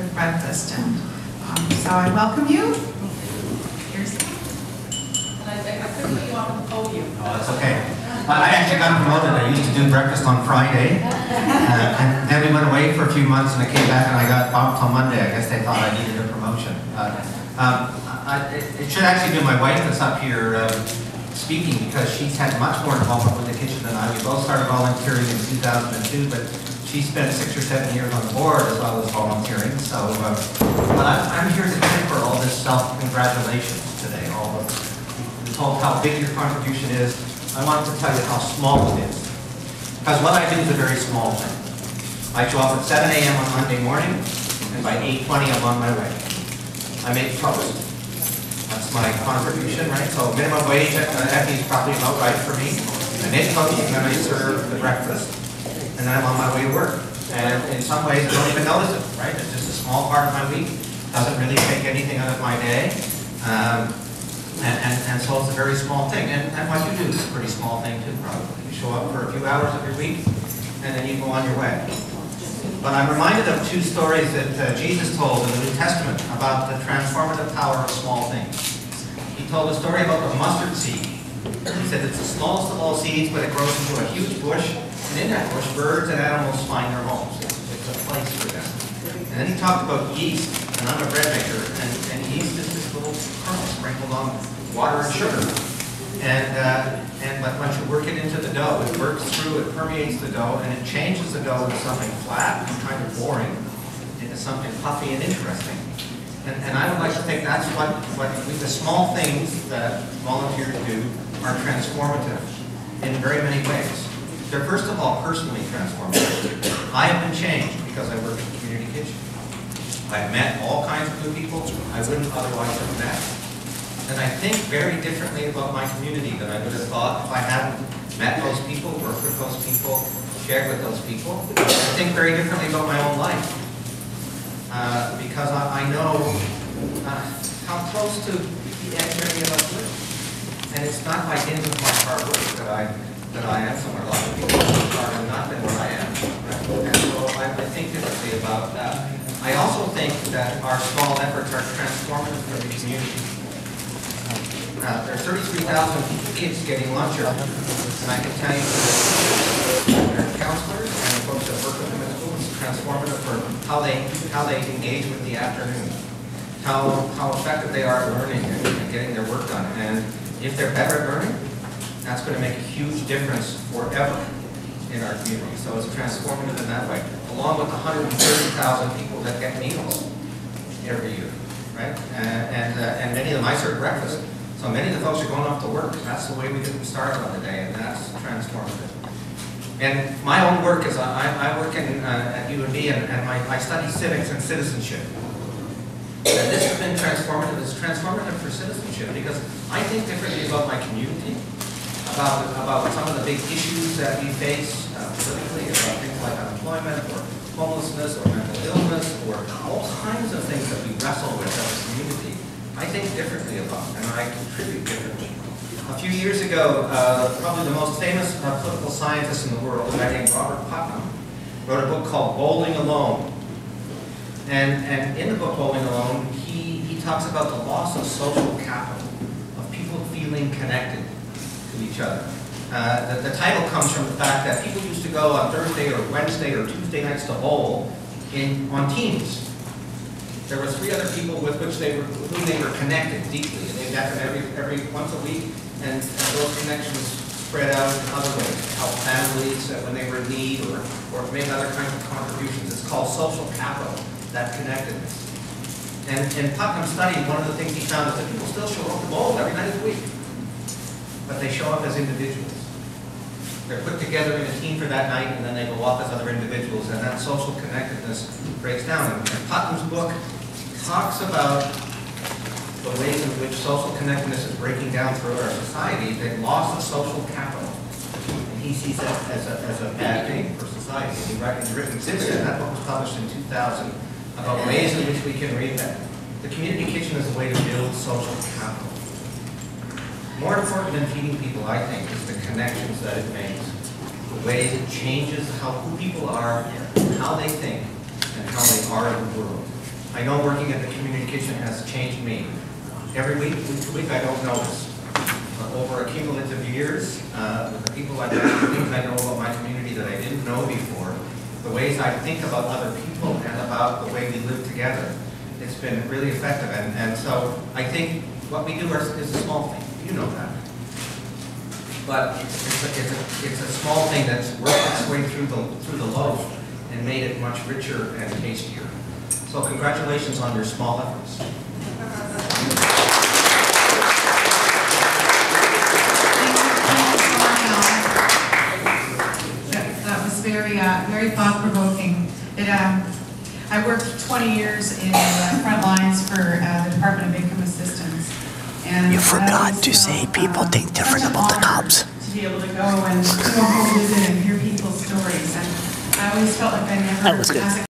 with breakfast. And so I welcome you. Here's I couldn't put you on the podium. Oh, that's okay. I actually got promoted. I used to do breakfast on Friday, and then we went away for a few months, and I came back and I got bumped on Monday. I guess they thought I needed a promotion. It should actually be my wife that's up here speaking, because she's had much more involvement with the kitchen than I. We both started volunteering in 2002, but she spent 6 or 7 years on the board as well as volunteering. So, but I'm here to thank her all this self-congratulations today. Told how big your contribution is. I wanted to tell you how small it is. Because what I do is a very small thing. I show up at 7 a.m. on Monday morning, and by 8:20 I'm on my way. I make toast. That's my contribution, right? So minimum wage at FE is probably about right for me. I make toast, and then I serve the breakfast, and then I'm on my way to work. And in some ways, I don't even notice it, right? It's just a small part of my week. Doesn't really take anything out of my day. And so it's a very small thing. And what you do is a pretty small thing too, probably. You show up for a few hours of your week, and then you go on your way. But I'm reminded of two stories that Jesus told in the New Testament about the transformative power of small things. He told a story about the mustard seed. He said it's the smallest of all seeds, but it grows into a huge bush. And in that bush, birds and animals find their homes. It's a place for them. And then he talked about yeast, and I'm a bread maker, and yeast is this little kernel sprinkled on water and sugar. But once you work it into the dough, it works through, it permeates the dough, and it changes the dough into something flat and kind of boring, into something puffy and interesting. And I would like to think that's what the small things that volunteers do are transformative in very many ways. They're first of all personally transformative. I have been changed because I work in the community kitchen. I've met all kinds of new people I wouldn't otherwise have met. And I think very differently about my community than I would have thought if I hadn't met those people, worked with those people, shared with those people. I think very differently about my own life. Because I know how close to the edge many of us live. And it's not by dint of my hard work that I am somewhere. A lot of people have not been where I am. Right? And so I think differently about that. I also think that our small efforts are transformative for the community. There are 33,000 kids getting lunch early, and I can tell you that their counselors and the folks that work with them at school, it's transformative for how they engage with the afternoon, how effective they are at learning and getting their work done. And if they're better at learning, that's going to make a huge difference forever in our community. So it's transformative in that way, along with the 130,000 people that get meals every year, right? And many of them I serve breakfast. So many of the folks are going off to work. That's the way we get them started on the day, and that's transformative. And my own work is, I work at UNB, and I study civics and citizenship. And this has been transformative. It's transformative for citizenship because I think differently about my community, about some of the big issues that we face politically, about things like unemployment or homelessness or mental illness or all kinds of things that we wrestle with as a community. I think differently about, and I contribute differently. A few years ago, probably the most famous political scientist in the world, a guy named Robert Putnam, wrote a book called Bowling Alone. And in the book Bowling Alone, he talks about the loss of social capital, of people feeling connected to each other. The title comes from the fact that people used to go on Thursday or Wednesday or Tuesday nights to bowl on teams. There were 3 other people with whom they were connected deeply, and they met them every once a week, and those connections spread out in other ways, help families when they were in need, or make other kinds of contributions. It's called social capital, that connectedness. And in Putnam's study, one of the things he found is that people still show up to bowl every night of the week, but they show up as individuals. They're put together in a team for that night, and then they go off as other individuals, and that social connectedness breaks down. And Putnam's book talks about the ways in which social connectedness is breaking down throughout our society, the loss of social capital. And he sees that as a bad thing for society. And he's written since then. That book was published in 2000 about ways in which we can read that. The community kitchen is a way to build social capital. More important than feeding people, I think, is the connections that it makes, the ways it changes who people are, how they think, and how they are in the world. I know working at the community kitchen has changed me. Every week to week, I don't notice. But over a cumulative years, with the people I've met, the things I know about my community that I didn't know before, the ways I think about other people and about the way we live together, it's been really effective. And so I think what we do is a small thing. You know that. But it's a small thing that's worked its way through the loaf and made it much richer and tastier. So congratulations on your small efforts. That was very thought-provoking. I worked 20 years in the front lines for the Department of Income Assistance. And You forgot to say people think different about the cops. To be able to go and visit and hear people's stories. And I always felt like I never, That was good. as a